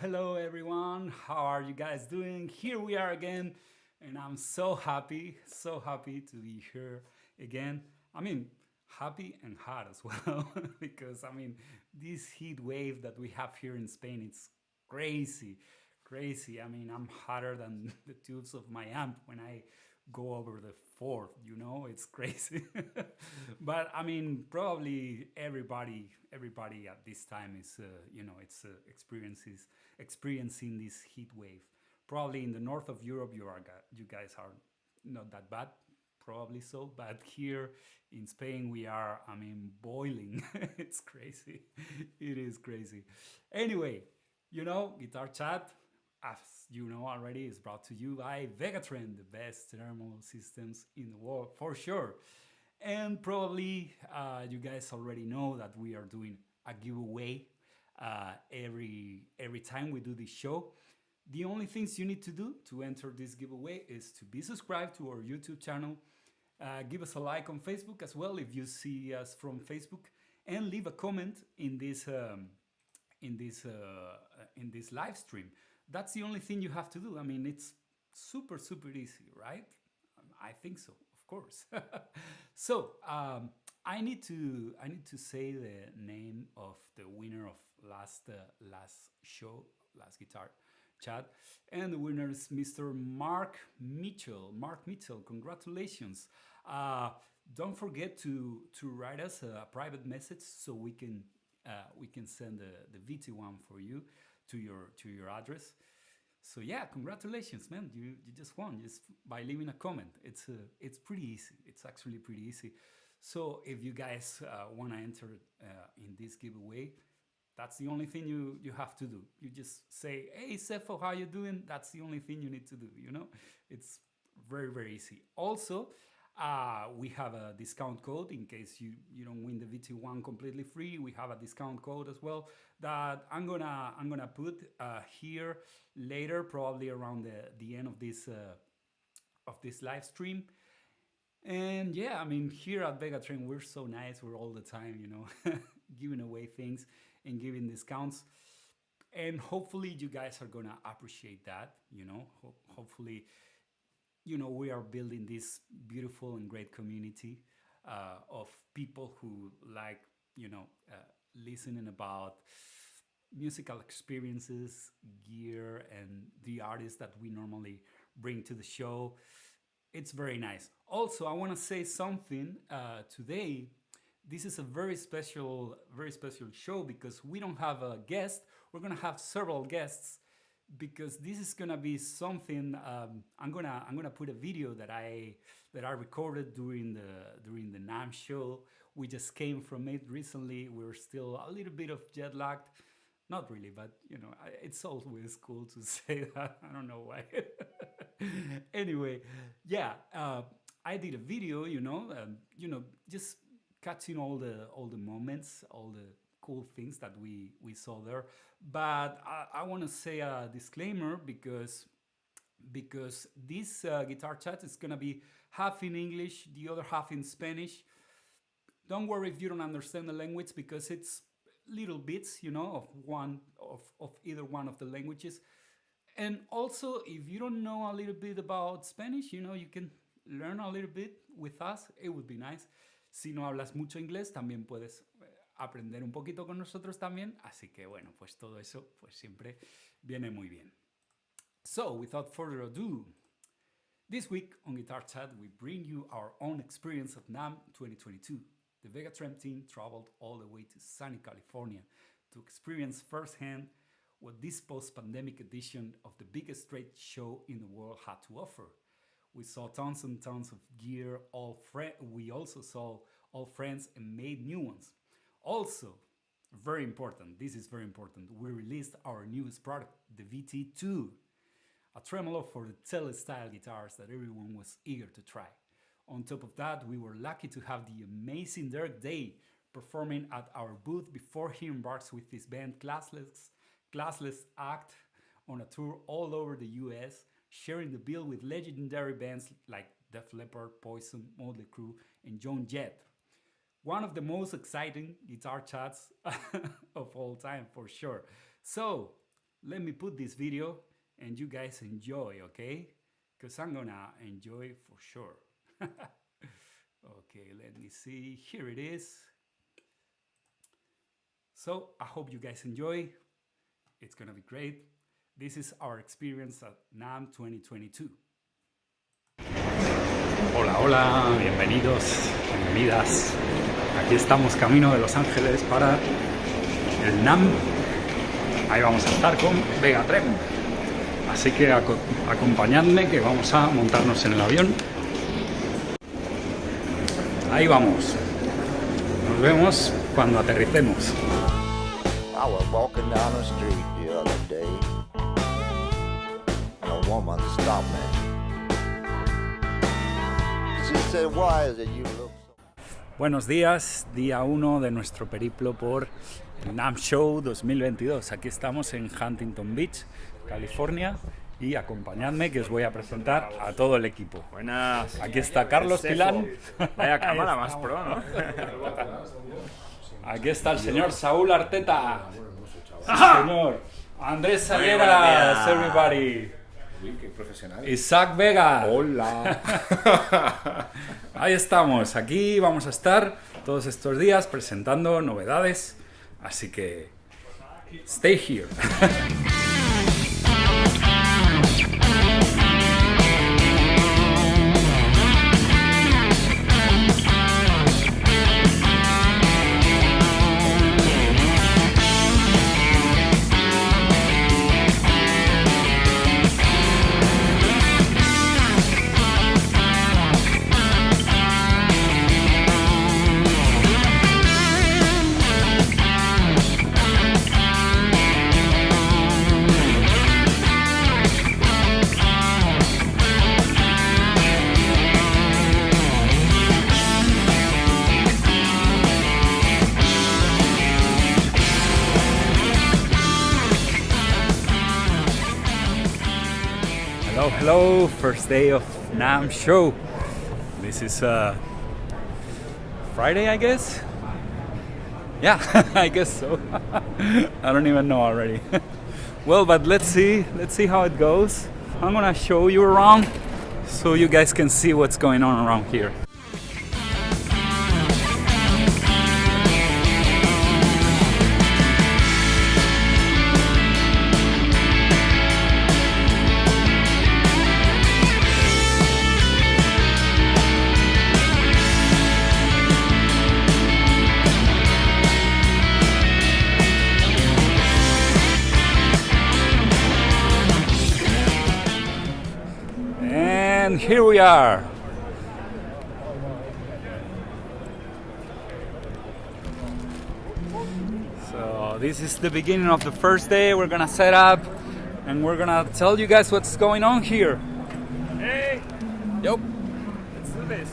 hello everyone. How are you guys doing? Here we are again, and I'm so happy to be here again. I mean, happy and hot as well, because this heat wave that we have here in Spain, it's crazy, crazy. I mean, I'm hotter than the tubes of my amp when I go over the fourth, it's crazy. But I mean, probably everybody at this time is it's experiences experiencing this heat wave. Probably in the north of Europe you guys are not that bad, probably so, but here in Spain we are, I mean, boiling. It's crazy. It is crazy. Anyway, Guitar Chat, as you know already, is brought to you by Vegatrem, the best thermal systems in the world, for sure. And probably you guys already know that we are doing a giveaway every time we do this show. The only things you need to do to enter this giveaway is to be subscribed to our YouTube channel, give us a like on Facebook as well if you see us from Facebook, and leave a comment in this live stream. That's the only thing you have to do. I mean, it's super easy, right? I think so, of course. So I need to say the name of the winner of last guitar chat, and the winner is Mr. Mark Mitchell. Mark Mitchell, congratulations. Don't forget to write us a private message so we can send the VT1 for you to your address. So yeah, congratulations, man! You just won just by leaving a comment. It's pretty easy. It's actually pretty easy. So if you guys want to enter in this giveaway, that's the only thing you have to do. You just say, "Hey, Sefo, how you doing?" That's the only thing you need to do. It's very easy. Also, we have a discount code in case you don't win the VT1 completely free. We have a discount code as well that I'm gonna put here later, probably around the end of this live stream. And yeah, I mean, here at Vegatrem, we're so nice. We're all the time, giving away things and giving discounts. And hopefully you guys are gonna appreciate that, hopefully, we are building this beautiful and great community of people who like, listening about musical experiences, gear, and the artists that we normally bring to the show. It's very nice. Also, I want to say something today. This is a very special show because we don't have a guest. We're gonna have several guests because this is gonna be something. I'm gonna put a video that I recorded during the NAMM show. We just came from it recently. We're still a little bit of jet lagged. Not really, but it's always cool to say that. I don't know why. Anyway, yeah, I did a video, just catching all the moments, all the cool things that we saw there. But I want to say a disclaimer because this guitar chat is gonna be half in English, the other half in Spanish. Don't worry if you don't understand the language because it's little bits, of either one of the languages. And also, if you don't know a little bit about Spanish, you can learn a little bit with us. It would be nice. Si no hablas mucho inglés, también puedes aprender un poquito con nosotros también. Así que bueno, pues todo eso pues siempre viene muy bien. So, without further ado, this week on Guitar Chat, we bring you our own experience of NAMM 2022. The Vegatrem team traveled all the way to sunny California to experience firsthand what this post-pandemic edition of the biggest trade show in the world had to offer. We saw tons and tons of gear, we also saw all friends and made new ones. Also, very important, this is very important, we released our newest product, the VT2, a tremolo for the Tele-style guitars that everyone was eager to try. On top of that, we were lucky to have the amazing Derek Day performing at our booth before he embarks with his band Classless act on a tour all over the US, sharing the bill with legendary bands like Def Leppard, Poison, Motley Crue, and Joan Jett. One of the most exciting guitar chats of all time, for sure. So, let me put this video and you guys enjoy, okay? Because I'm gonna enjoy for sure. Okay, let me see. Here it is. So I hope you guys enjoy. It's gonna be great. This is our experience at NAMM 2022. Hola, hola, bienvenidos, bienvenidas. Aquí estamos camino de Los Ángeles para el NAMM. Ahí vamos a estar con Vegatrem. Así que acompañadme que vamos a montarnos en el avión. Ahí vamos. Nos vemos cuando aterricemos. I was walking down the street the other day, and a woman stopped me. She said, "Why is it you look so..." Buenos días, día 1 de nuestro periplo por el NAMM Show 2022. Aquí estamos en Huntington Beach, California, y acompañadme que os voy a presentar a todo el equipo. Buenas. Aquí está Carlos Pilán. Vaya cámara más pro, ¿no? Aquí está el señor Saúl Arteta. Sí, señor. Andrés buenos Saleras, días. everybody. Uy, qué profesional. Isaac Vega. Hola. Ahí estamos. Aquí vamos a estar todos estos días presentando novedades. Así que stay here. Hello, hello, first day of NAMM Show. This is Friday, I guess? Yeah, I guess so. I don't even know already. Well, but let's see how it goes. I'm gonna show you around so you guys can see what's going on around here. And here we are. So this is the beginning of the first day. We're gonna set up and we're gonna tell you guys what's going on here. Hey, Yep. let's do this.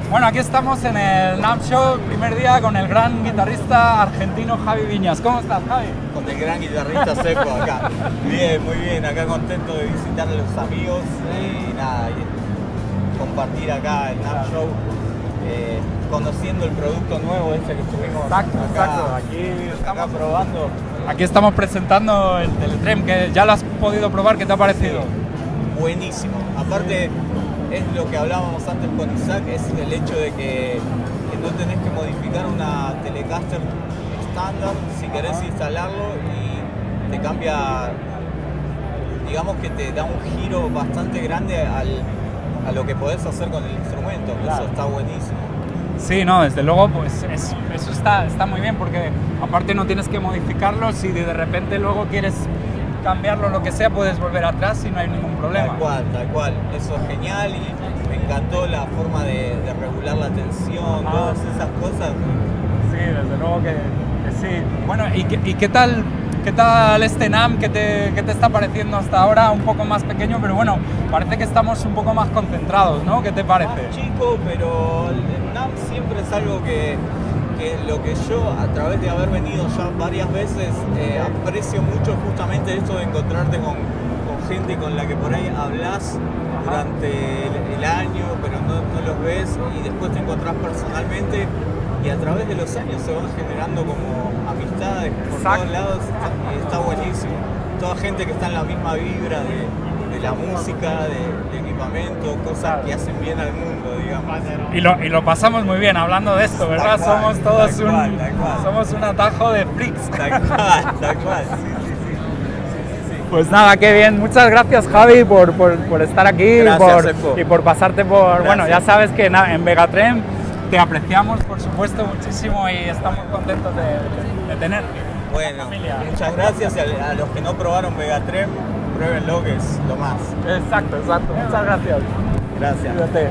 Bueno, aquí estamos en el NAMM Show, primer día con el gran guitarrista argentino Javi Viñas. ¿Cómo estás, Javi? Con el gran guitarrista seco acá. Bien, muy bien, acá contento de visitar a los amigos y nada, y compartir acá el NAMM Show, conociendo el producto nuevo este que estuvimos acá, acá probando. Aquí estamos presentando el Teletrem, que ya lo has podido probar. ¿Qué te ha parecido? Buenísimo, aparte es lo que hablábamos antes con Isaac, es el hecho de que no tenés que modificar una Telecaster estándar si querés instalarlo y te cambia, digamos que te da un giro bastante grande a lo que podés hacer con el instrumento, Claro. Eso está buenísimo. Sí, no, desde luego, pues eso está muy bien, porque aparte no tienes que modificarlo, si de repente luego quieres cambiarlo, lo que sea, puedes volver atrás y no hay ningún problema. Tal cual, eso es genial y me encantó la forma de regular la tensión, todas esas cosas. Sí, desde luego que sí. Bueno, ¿y qué tal este NAMM? ¿Qué te está pareciendo hasta ahora? Un poco más pequeño, pero bueno, parece que estamos un poco más concentrados, ¿no? ¿Qué te parece? Más chico, pero el NAMM siempre es algo que lo que yo, a través de haber venido ya varias veces, aprecio mucho justamente esto de encontrarte con gente con la que por ahí hablas durante el año, pero no los ves y después te encontrás personalmente y a través de los años se van generando como amistades por todos lados y está buenísimo. Toda gente que está en la misma vibra de la música, de equipamiento, cosas que hacen bien al mundo, digamos. Y lo pasamos muy bien hablando de esto, ¿verdad? Tal cual, Somos todos tal cual. somos un atajo de freaks. Tal cual, sí. Pues nada, qué bien. Muchas gracias, Javi, por estar aquí. Gracias, Efo. Y por pasarte por... Gracias. Bueno, ya sabes que en Vegatrem te apreciamos, por supuesto, muchísimo y estamos contentos de tenerte. Bueno, Familia. muchas gracias y a los que no probaron Vegatrem, pruébenlo que es lo más. Exacto. Muchas gracias. Gracias. Cuídate.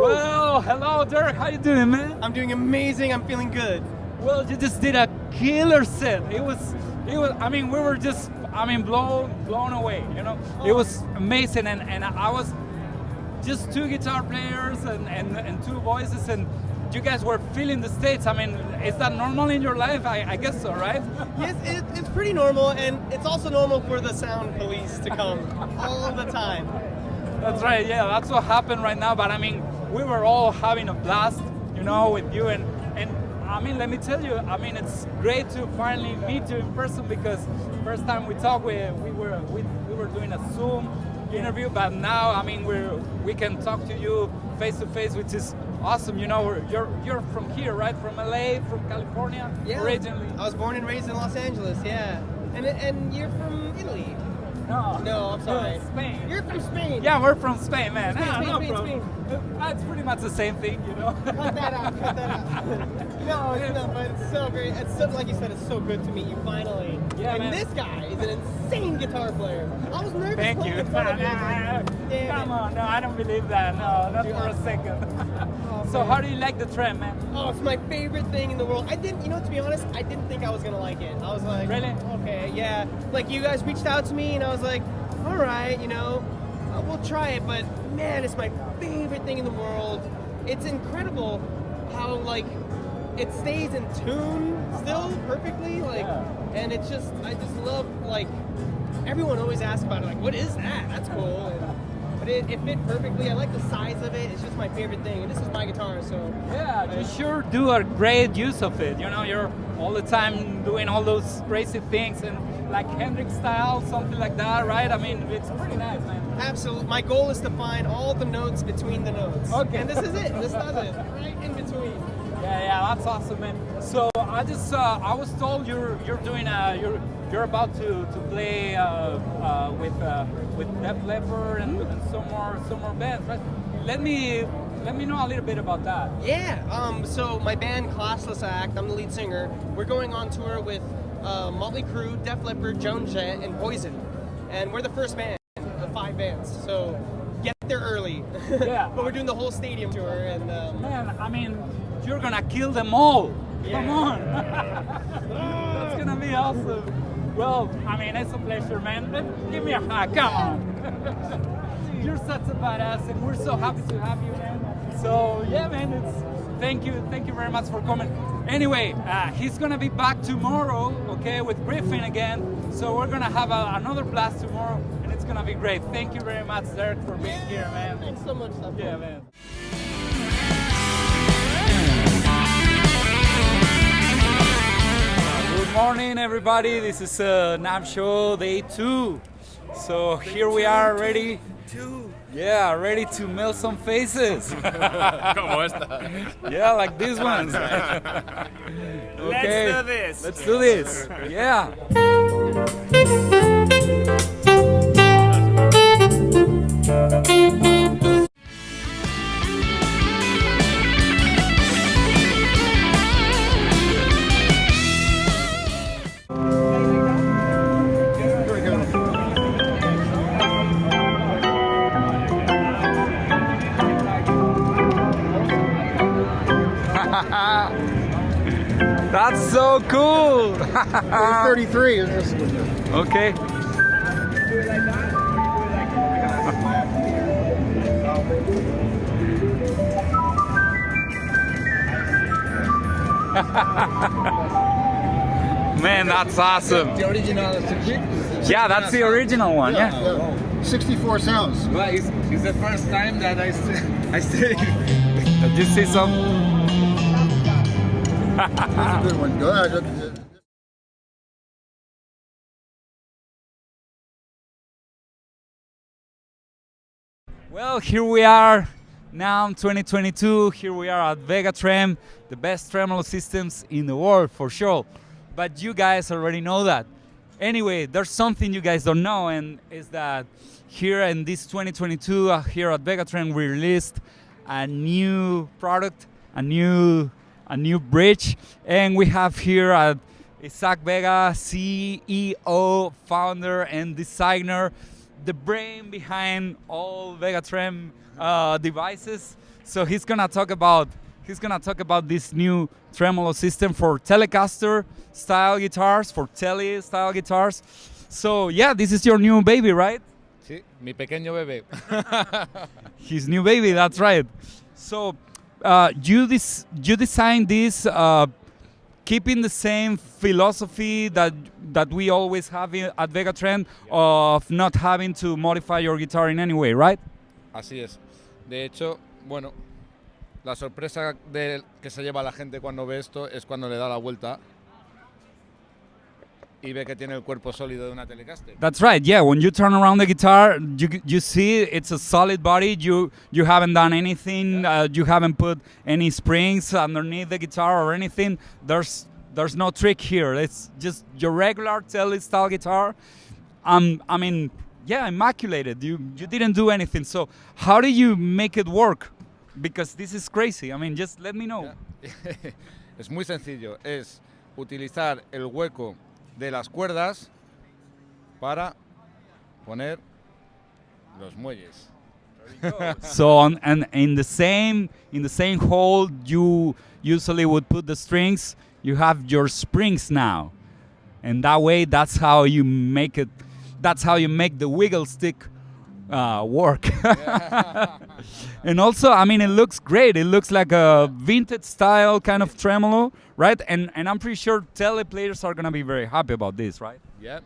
Well, hello Derek, how you doing, man? I'm doing amazing. I'm feeling good. Well, you just did a killer set. It was. I mean, we were just, blown away. You know, it was amazing, and I was just two guitar players and two voices, and you guys were filling the stage. I mean, is that normal in your life? I guess so, right? Yes, it's pretty normal, and it's also normal for the sound police to come all the time. That's right. Yeah, that's what happened right now. But I mean, we were all having a blast, you know, with you and. I mean, let me tell you, I mean, it's great to finally meet you in person because first time we talked, we were doing a Zoom interview, but now, I mean, we can talk to you face to face, which is awesome. You know, you're from here, right? From LA, from California, originally. I was born and raised in Los Angeles. Yeah, and you're from Italy. No, I'm sorry. Spain. You're from Spain. Yeah, we're from Spain, man. Spain. That's pretty much the same thing, you know. Cut that out. No, but it's so great. It's so, like you said, it's so good to meet you finally. Yeah, and man. this guy is an insane guitar player. I was nervous. Thank playing you. in front of you. Damn Come it. on, no, I don't believe that. No, not for a second. So how do you like the trend, man? Oh, it's my favorite thing in the world. To be honest, I didn't think I was gonna like it. I was like, Really? Okay, yeah. Like you guys reached out to me, and I was like, all right, we'll try it. But man, it's my favorite thing in the world. It's incredible how it stays in tune still perfectly. And I just love everyone always asks about it. Like, what is that? That's cool. but it fit perfectly. I like the size of it. It's just my favorite thing, and this is my guitar, so. Yeah, you sure do a great use of it. You know, you're all the time doing all those crazy things and like Hendrix style, something like that, right? I mean, it's pretty nice, man. Absolutely. My goal is to find all the notes between the notes. Okay. And this is it. This does it. Right in between. Yeah, that's awesome, man. So I just I was told you're doing you're about to play with Def Leppard and some more bands, right? Let me know a little bit about that. Yeah. So my band Classless Act, I'm the lead singer. We're going on tour with Motley Crue, Def Leppard, Joan Jett, and Poison, and we're the first band of 5 bands. So get there early. Yeah. But we're doing the whole stadium tour, and Man, I mean, you're gonna kill them all. Yeah. Come on. That's gonna be awesome. Well, I mean, it's a pleasure, man. Give me a hug. Come on. You're such a badass, and we're so happy to have you, man. So yeah, man, thank you very much for coming. Anyway, he's gonna be back tomorrow, okay, with Griffin again. So we're gonna have another blast tomorrow, and it's gonna be great. Thank you very much, Derek, for being here, man. thanks so much. Yeah, man. Good morning, everybody. This is NAMM Show Day 2. So here we are, ready to melt some faces. ¿Cómo está? Yeah, like these ones. Okay, Let's do this. Let's do this. Yeah. That's so cool. 33 is this one. Okay. Man, that's awesome. The original is Yeah, that's the original one. Yeah. 64 sounds. Well, it's the first time that I still Did you see some? That's a good one. Go ahead. Well, here we are now in 2022. Here we are at Vegatrem, the best tremolo systems in the world for sure. But you guys already know that. Anyway, there's something you guys don't know, and is that here in this 2022, here at Vegatrem, we released a new product, a new bridge, and we have here Isaac Vega, CEO, founder, and designer, the brain behind all Vegatrem devices. So he's gonna talk about this new tremolo system for Telecaster style guitars, for Tele-style guitars. So yeah, this is your new baby, right? Sí, mi pequeño bebé. His new baby, that's right. So you designed this keeping the same philosophy that we always have at Vegatrem of not having to modify your guitar in any way, right? Así es. De hecho, bueno, la sorpresa que se lleva la gente cuando ve esto es cuando le da la vuelta y ve que tiene el cuerpo sólido de una Telecaster. That's right. Yeah, when you turn around the guitar, you see it's a solid body. You haven't done anything. You haven't put any springs underneath the guitar or anything. There's no trick here. It's just your regular Tele-style guitar. I mean, yeah, immaculated. You didn't do anything. So how do you make it work? Because this is crazy. I mean, just let me know. Yeah. Es muy sencillo. Es utilizar el hueco de las cuerdas para poner los muelles. So and in the same hole you usually would put the strings, you have your springs now, and that way that's how you make it. That's how you make the wiggle stick work. And also, I mean, it looks great. It looks like a vintage style kind of tremolo, right? And I'm pretty sure Tele players are gonna be very happy about this, right? Yeah,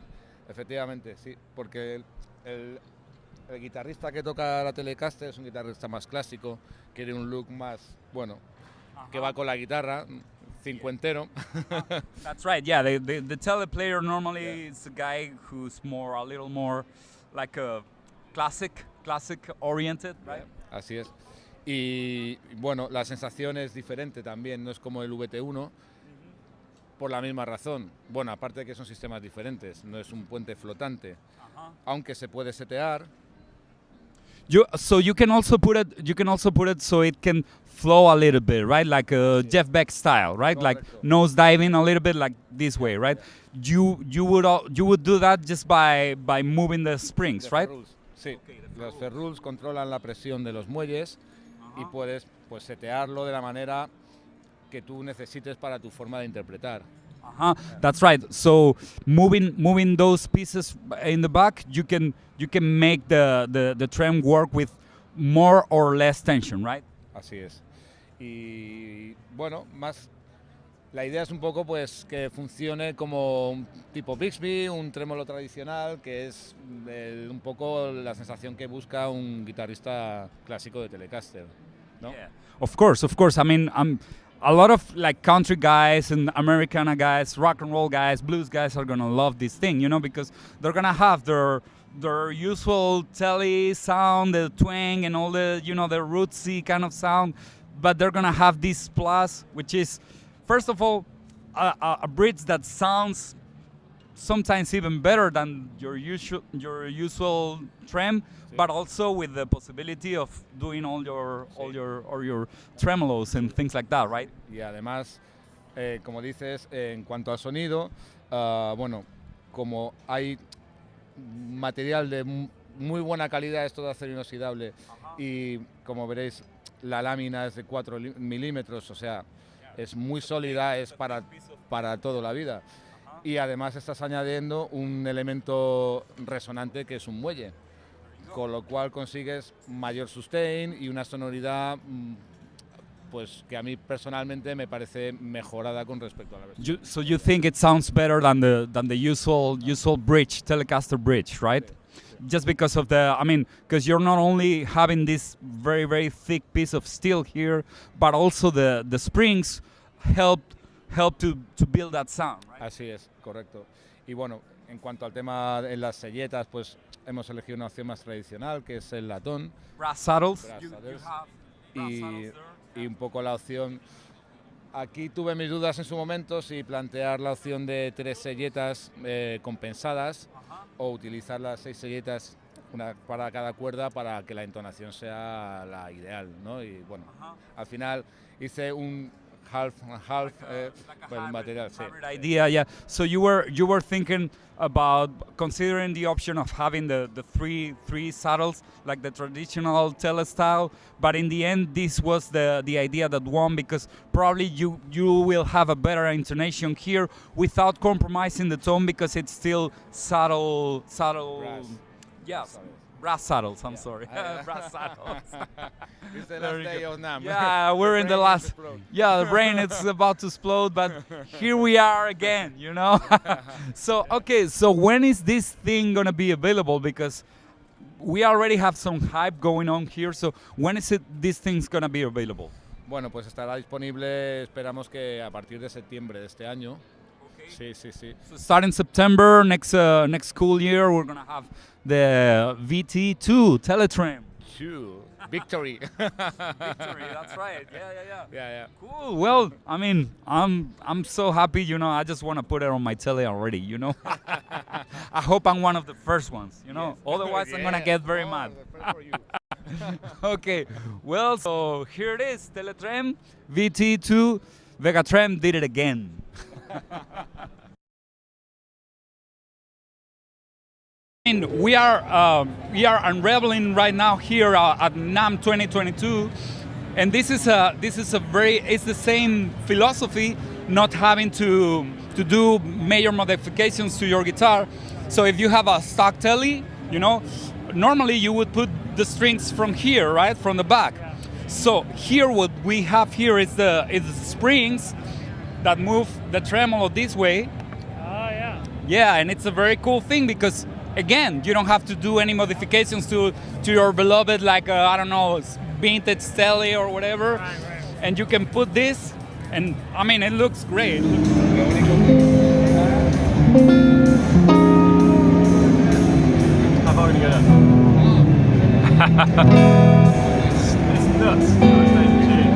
efectivamente, sí, porque El guitarrista que toca la Telecaster es un guitarrista más clásico, quiere un look más, bueno, que va con la guitarra, cincuentero. That's right. Yeah, the tele player normally is a guy who's a little more like a classic oriented, right? Así es. Y bueno, la sensación es diferente también, no es como el VT1, por la misma razón. Bueno, aparte de que son sistemas diferentes, no es un puente flotante, aunque se puede setear. So you can also put it so it can flow a little bit, right? Like a Jeff Beck style, right? Like nose diving a little bit like this way, right? You would do that just by moving the springs, right? Sí, los ferrules controlan la presión de los muelles y puedes pues setearlo de la manera que tú necesites para tu forma de interpretar. That's right. So moving those pieces in the back, you can make the trem work with more or less tension, right? Así es. Y bueno, más la idea es un poco pues que funcione como un tipo Bixby, un tremolo tradicional, que es un poco la sensación que busca un guitarrista clásico de Telecaster, ¿no? Yeah. Of course. I mean, a lot of like country guys and Americana guys, rock and roll guys, blues guys are gonna love this thing, you know, because they're gonna have their usual tele sound, the twang and all the, you know, the rootsy kind of sound, but they're gonna have this plus, which is, first of all, a bridge that sounds sometimes even better than your usual trem, but also with the possibility of doing all your tremolos and things like that, right? Y además, como dices, en cuanto al sonido, bueno, como hay material de muy buena calidad, es todo acero inoxidable, y como veréis, la lámina es de 4 milímetros, o sea, es muy sólida, es para toda la vida. Y además estás añadiendo un elemento resonante que es un muelle, con lo cual consigues mayor sustain y una sonoridad pues que a mí personalmente me parece mejorada con respecto a la versión. So you think it sounds better than the usual bridge, Telecaster bridge, right? Just because of because you're not only having this very, very thick piece of steel here, but also the springs help to build that sound, right? Así es, correcto. Y bueno, en cuanto al tema de las selletas, pues hemos elegido una opción más tradicional, que es el latón. Brass saddles. Y un poco la opción... Aquí tuve mis dudas en su momento si plantear la opción de 3 selletas compensadas o utilizar las 6 selletas, una para cada cuerda, para que la entonación sea la ideal, ¿no? Y bueno, al final hice un half pues, material, sí. Idea, yeah. So you were thinking about considering the option of having the three saddles like the traditional Tele-style, but in the end this was the idea that won, because probably you will have a better intonation here without compromising the tone, because it's still saddle Brass. yeah, brass saddles, I'm sorry. Brass saddles. It's the last day of NAMM. Yeah, we're in the last. Yeah, the brain it's about to explode, but here we are again, you know. So okay, so when is this thing gonna be available? Because we already have some hype going on here. So when is this thing's gonna be available? Bueno, pues estará disponible, esperamos que a partir de septiembre de este año. Sí. So starting September next school year, we're gonna have the VT2 Vegatrem. Victory. Victory, that's right. Yeah. Cool. Well, I mean, I'm so happy. You know, I just want to put it on my tele already. You know, I hope I'm one of the first ones. You know, otherwise I'm gonna get very mad. Okay. Well, so here it is, Vegatrem VT2. Vegatrem did it again. And we are unraveling right now here at NAMM 2022, and this is it's the same philosophy, not having to do major modifications to your guitar. So if you have a stock tele, you know, normally you would put the strings from here, right, from the back. So here what we have here is the springs that move the tremolo this way. Oh yeah. Yeah, and it's a very cool thing because again, you don't have to do any modifications to your beloved, like I don't know, vintage Tele or whatever, and you can put this, and I mean, it looks great. How far are we gonna go? It's nuts. It's nice and cheap.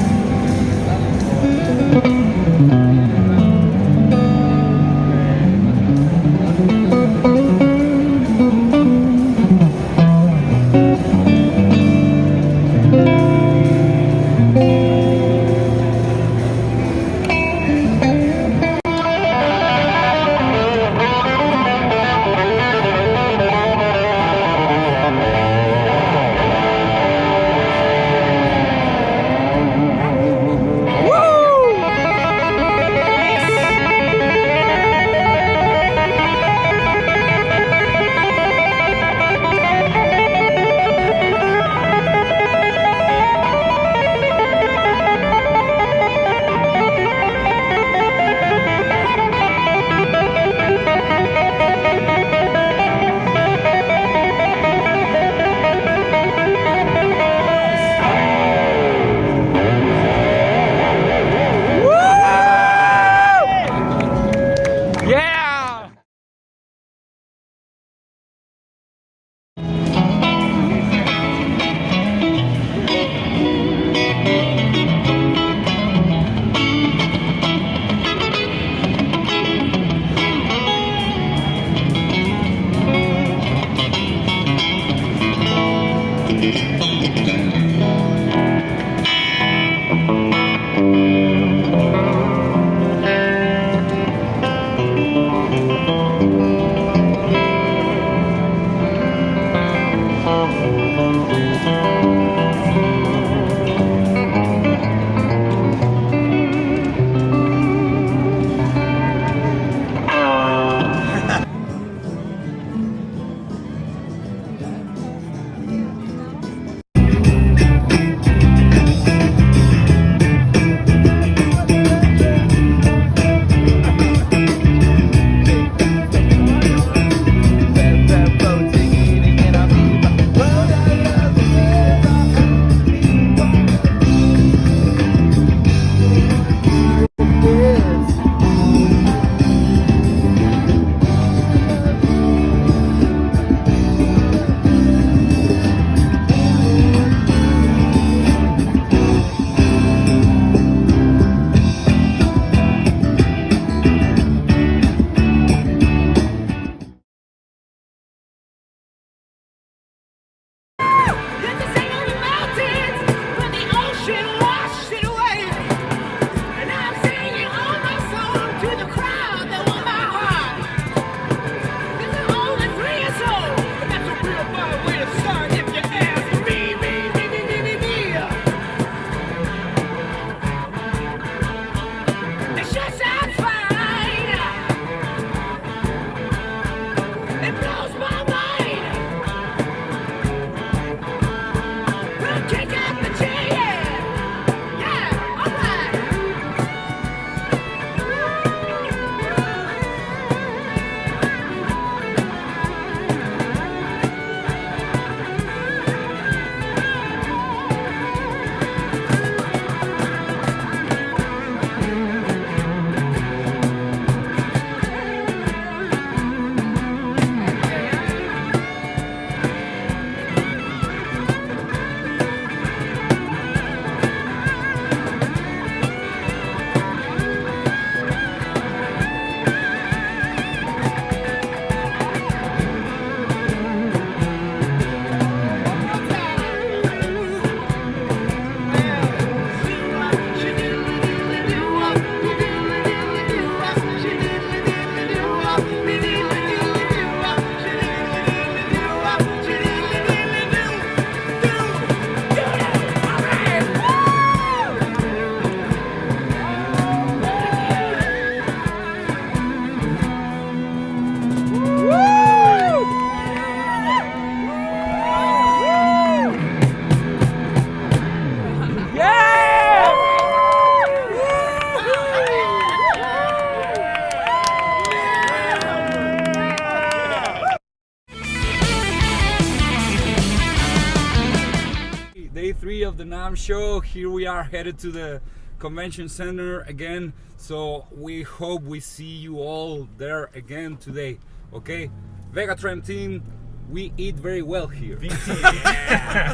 Day 3 of the NAMM show. Here we are headed to the convention center again. So we hope we see you all there again today. Okay? Vegatrem Team, we eat very well here. Yeah,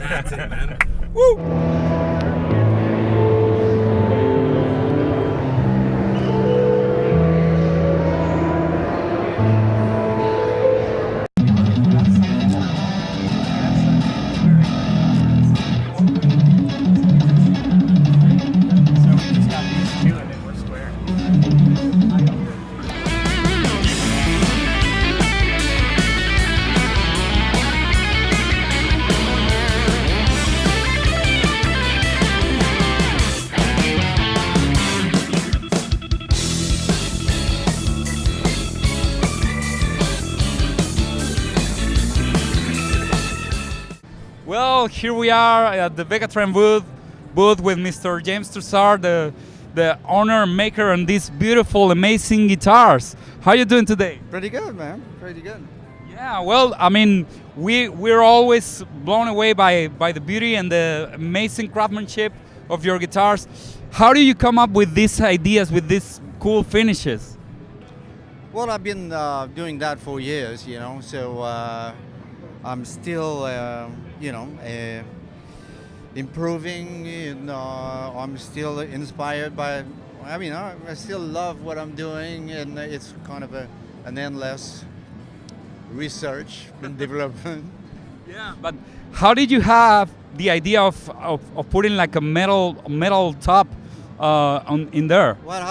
That's it, man. Woo! So we just got these two and then we're square. Well, here we are at the Vegatrem booth with Mr. James Trussard, the owner and maker on these beautiful, amazing guitars. How are you doing today? Pretty good, man. Pretty good. Yeah, well, I mean, we're always blown away by the beauty and the amazing craftsmanship of your guitars. How do you come up with these ideas, with these cool finishes? Well, I've been doing that for years, you know, so I'm still, improving, and I'm still inspired by, I still love what I'm doing, and it's kind of an endless research and development. Yeah, but how did you have the idea of putting like a metal top in there? Well,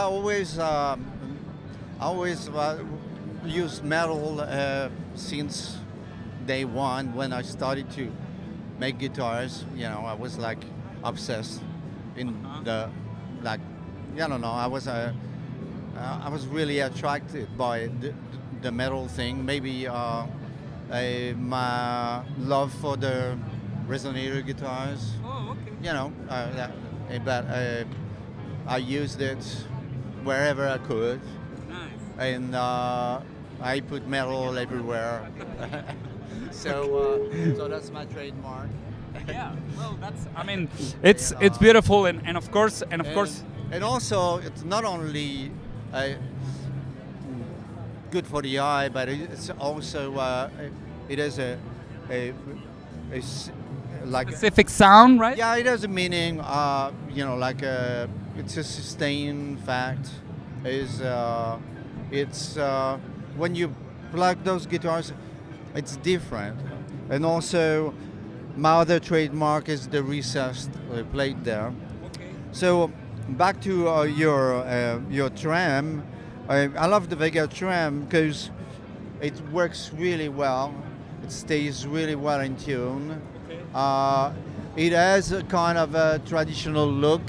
I always used metal since day one when I started to make guitars. You know, I was like obsessed in the like, I don't know. I was really attracted by the metal thing. Maybe my love for the resonator guitars. Oh, okay. You know, but I used it wherever I could. Nice. And I put metal everywhere. So that's my trademark. Yeah, well, it's beautiful, and of course, And also, it's not only good for the eye, but it's also it has like specific sound, right? yeah, it has a meaning. It's a sustained fact. It's when you plug those guitars, it's different. And also, my other trademark is the recessed plate there. Okay. So back to your Trem. I love the Vegatrem because it works really well. It stays really well in tune. Okay. It has a kind of a traditional look,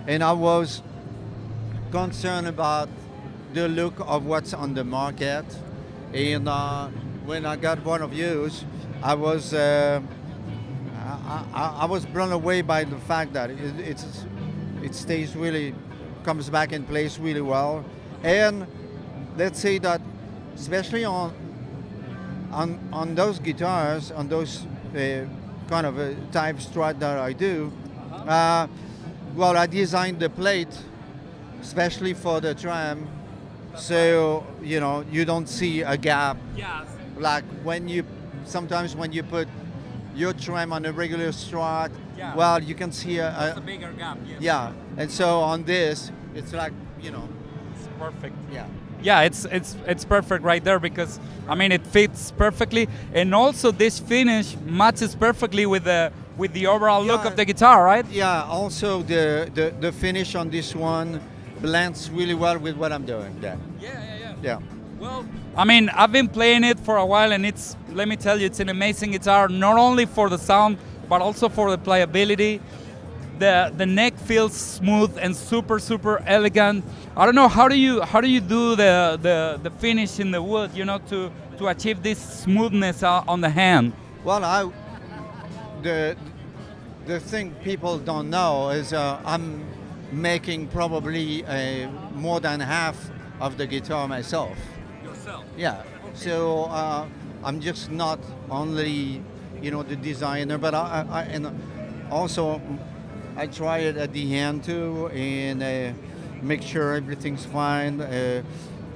and I was concerned about the look of what's on the market. And when I got one of yours, I was blown away by the fact that it stays really, comes back in place really well. And let's say that, especially on those guitars, on those kind of type strat that I do, well, I designed the plate especially for the Trem, so you don't see a gap. Yes. Like sometimes when you put your Trem on a regular strat, Yeah. well, you can see It's a bigger gap. Yes. yeah, and so on this, it's like It's perfect. yeah. Yeah, it's perfect right there because it fits perfectly, and also this finish matches perfectly with the overall look Yeah. of the guitar, right? Yeah. Also, the finish on this one blends really well with what I'm doing there. Yeah. Well, I've been playing it for a while, and let me tell you, it's an amazing guitar, not only for the sound, but also for the playability. The neck feels smooth and super, super elegant. I don't know, how do you do the finish in the wood, to achieve this smoothness on the hand? Well, the thing people don't know is I'm making probably more than half of the guitar myself. Yourself? Yeah. So I'm just not only the designer, but and also I try it at the end too, and make sure everything's fine.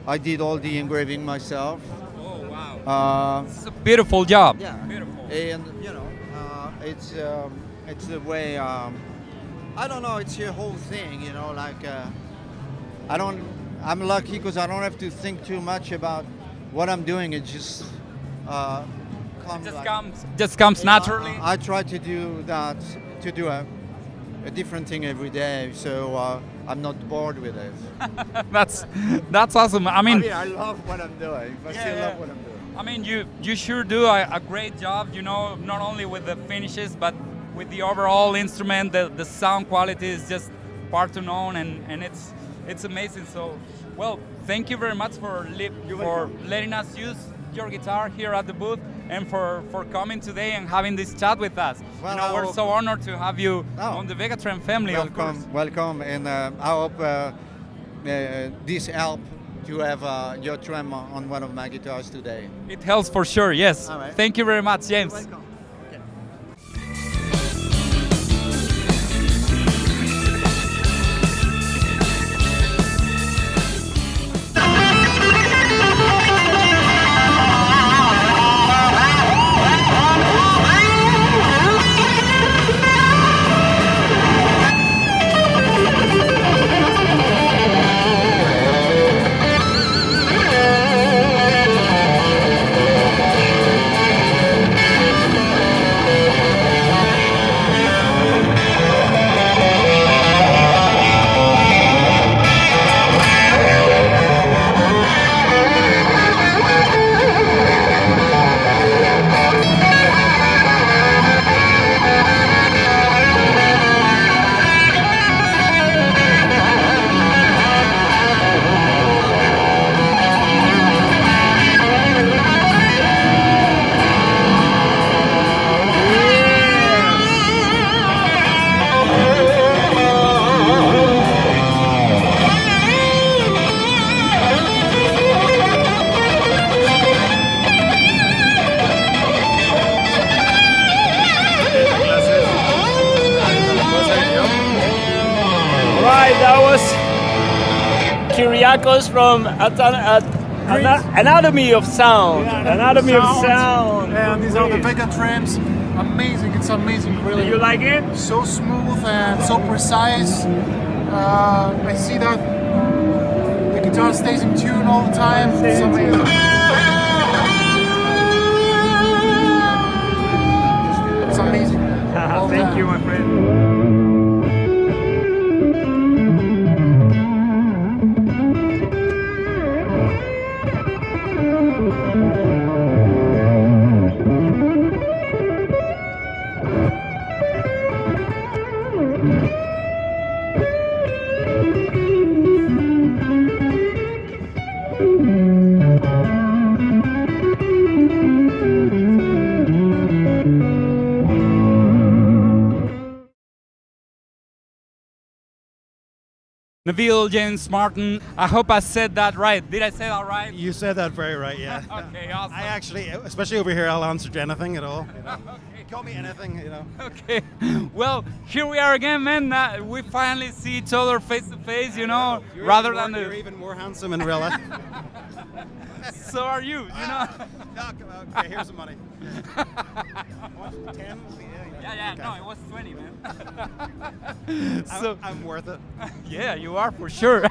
I did all the engraving myself. Oh wow! It's a beautiful job. Yeah, Beautiful. and you know, it's the way. I don't know. It's your whole thing. You know, like I'm lucky because I don't have to think too much about what I'm doing. It just comes. Just comes naturally. I try to do that, to do a different thing every day, so I'm not bored with it. That's awesome. I mean, I love what I'm doing. I still love what I'm doing. I mean, you sure do a great job. You know, not only with the finishes, but with the overall instrument. The sound quality is just far too known, and it's amazing. So, well, thank you very much for letting us use your guitar here at the booth, and for coming today and having this chat with us. Well, you know, we're so honored to have you on the Vegatrem family. Welcome, and I hope this helped to have your trem on one of my guitars today. It helps for sure. Yes. All right. Thank you very much, James. Welcome. Kyriakos from Anatomy of Sound. Yeah, Anatomy of Sound. And these are the Vegatrems. Amazing, it's amazing, really. Do you like it? So smooth and so precise. I see that the guitar stays in tune all the time. It's amazing. It's amazing. Thank you, my friend. Neville, James, Martin, I hope I said that right. Did I say that right? You said that very right, yeah. Okay, awesome. I actually, especially over here, I'll answer to anything at all. You know? Call me anything, you know. Okay. Well, here we are again, man. We finally see each other face to face, you know, rather than You're even more handsome in real life. So are you, you know. Okay, here's some money. 10? Yeah, okay. no, it was 20, man. So I'm worth it. Yeah, you are for sure.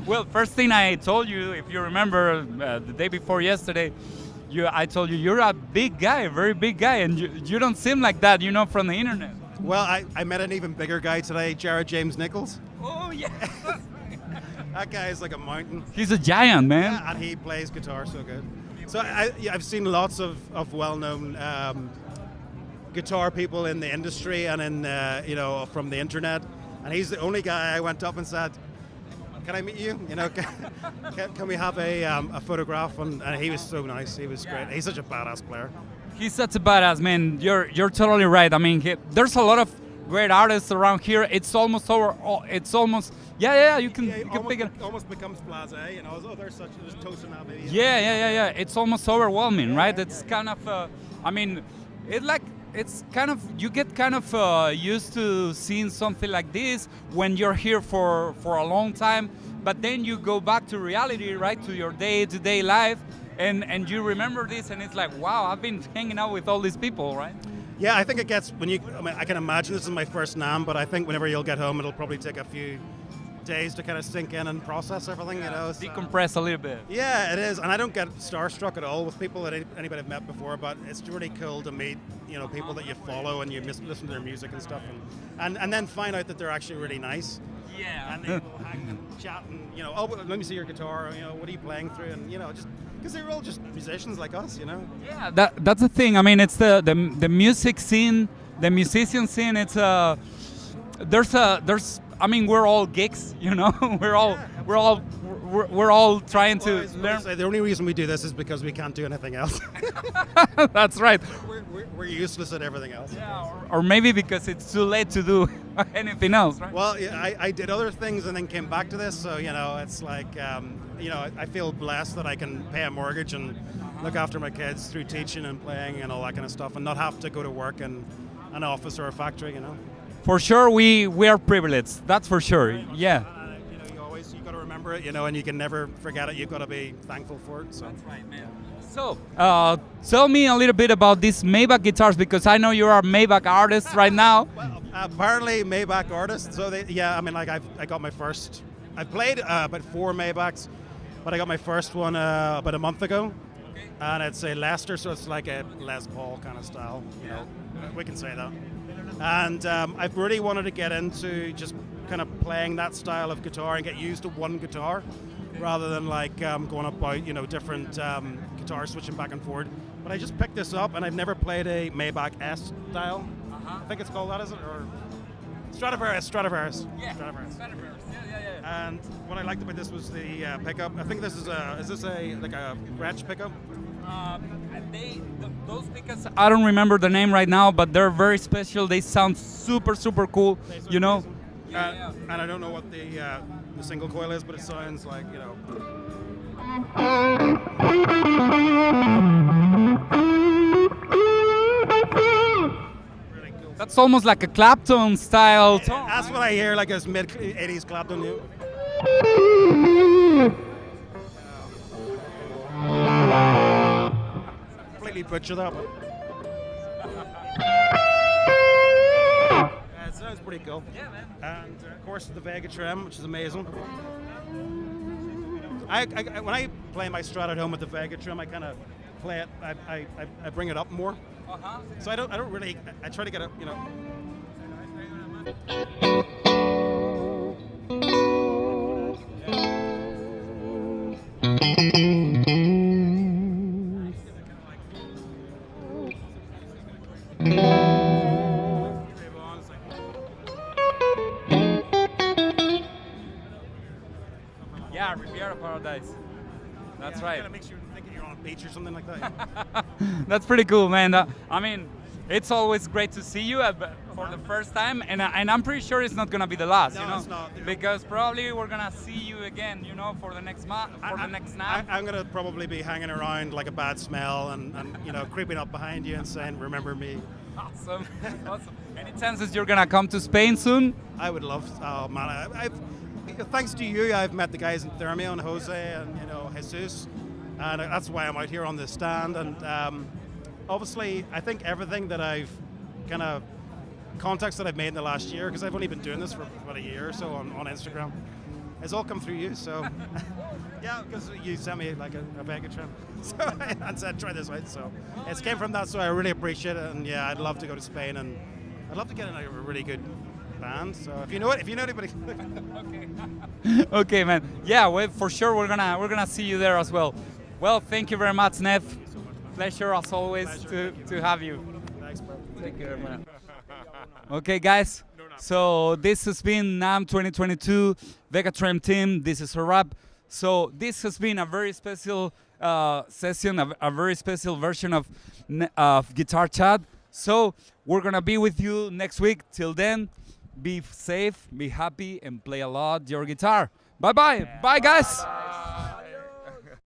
Well, first thing I told you, if you remember, the day before yesterday, I told you you're a big guy, a very big guy, and you don't seem like that, you know, from the internet. Well, I met an even bigger guy today, Jared James Nichols. Oh, yeah. That guy is like a mountain. He's a giant, man. Yeah, and he plays guitar so good. So I've seen lots of well-known guitar people in the industry and in you know, from the internet, and he's the only guy I went up and said, "Can I meet you? You know, can we have a photograph?" And he was so nice. He was great. He's such a badass player. He's such a badass, man. You're totally right. I mean, there's a lot of great artists around here. It's almost over. It's almost. Yeah. You can pick it. Almost becomes blasé, you know. Oh, there's Tosin Abbey. Yeah. It's almost overwhelming, right? It's kind of. I mean, it's like it's kind of, you get kind of used to seeing something like this when you're here for a long time, but then you go back to reality, right, to your day-to-day life, and you remember this, and it's like, wow, I've been hanging out with all these people, right? Yeah, I think it gets, when you, I mean, I can imagine this is my first NAMM, but I think whenever you'll get home, it'll probably take a few days to kind of sink in and process everything, you know. So. Decompress a little bit. Yeah, it is, and I don't get starstruck at all with people that anybody I've met before, but it's really cool to meet, you know, people that you follow and you listen to their music and stuff, and then find out that they're actually really nice. Yeah. And they go hang and chat and, you know, oh, let me see your guitar, you know, what are you playing through, and, you know, just because they're all just musicians like us, you know. Yeah, that's the thing. I mean, it's the music scene, the musician scene. It's there's. I mean, we're all geeks, you know. we're all trying to learn. The only reason we do this is because we can't do anything else. That's right. We're useless at everything else. Yeah, or maybe because it's too late to do anything else, right? Well, yeah, I did other things and then came back to this, so, you know, it's like, you know, I feel blessed that I can pay a mortgage and look after my kids through teaching and playing and all that kind of stuff, and not have to go to work in an office or a factory, you know. For sure, we are privileged. That's for sure. Yeah. You know, you got to remember it, you know, and you can never forget it. You've got to be thankful for it. So. That's right, man. So, tell me a little bit about these Maybach guitars, because I know you are a Maybach artist right now. Well, apparently Maybach artist. So yeah, I mean, like I got my first. I played about 4 Maybachs, but I got my first one about a month ago, and it's a Lester, so it's like a Les Paul kind of style. You know, we can say that. And I've really wanted to get into just kind of playing that style of guitar and get used to one guitar, rather than like going about, you know, different guitars, switching back and forth. But I just picked this up, and I've never played a Maybach S style. I think it's called that, is it? Or Stradivarius. Yeah. Stradivarius. Yeah. And what I liked about this was the pickup. I think this is this like a Gretsch pickup? Those pickups, I don't remember the name right now, but they're very special. They sound super cool, you know. And I don't know what the single coil is, but it sounds like, you know. Really cool. That's almost like a Clapton style tone. That's what I hear, like a mid-80s Clapton. Completely butcher that, but it sounds pretty cool. Yeah, man. And of course the Vegatrem, which is amazing. When I play my Strat at home with the Vegatrem, I kind of play it. I bring it up more. So I don't really. I try to get it, you know. Yeah, Riviera Paradise. That's right. Kind of makes you think you're on a beach or something like that. That's pretty cool, man. I mean, it's always great to see you for the first time, and I'm pretty sure it's not gonna be the last. No, you know, it's not. because probably we're gonna see you again, you know, for the next month, the next NAMM. I'm gonna probably be hanging around like a bad smell and you know, creeping up behind you and saying, "Remember me." Awesome. Any chances you're gonna come to Spain soon? I would love. Oh man, thanks to you, I've met the guys in Thermio and Jose and, you know, Jesus, and that's why I'm out here on this stand. And obviously, I think everything that I've kind of contacts that I've made in the last year, because I've only been doing this for about a year or so on Instagram, has all come through you. So yeah, because you sent me like a Vegatrem, so and said try this out. So it came from that. So I really appreciate it, and yeah, I'd love to go to Spain, and I'd love to get in a really good band. So if you know anybody. Okay, man. Yeah, well, for sure we're gonna see you there as well. Well, thank you very much, Nev. Pleasure as always to have you. Thanks, bro. Take care, man. Okay, guys. So this has been NAMM 2022 Vegatrem Team. This is a wrap. So this has been a very special session, a very special version of Guitar Chat. So we're gonna be with you next week. Till then, be safe, be happy, and play a lot your guitar. Bye bye. Bye, guys.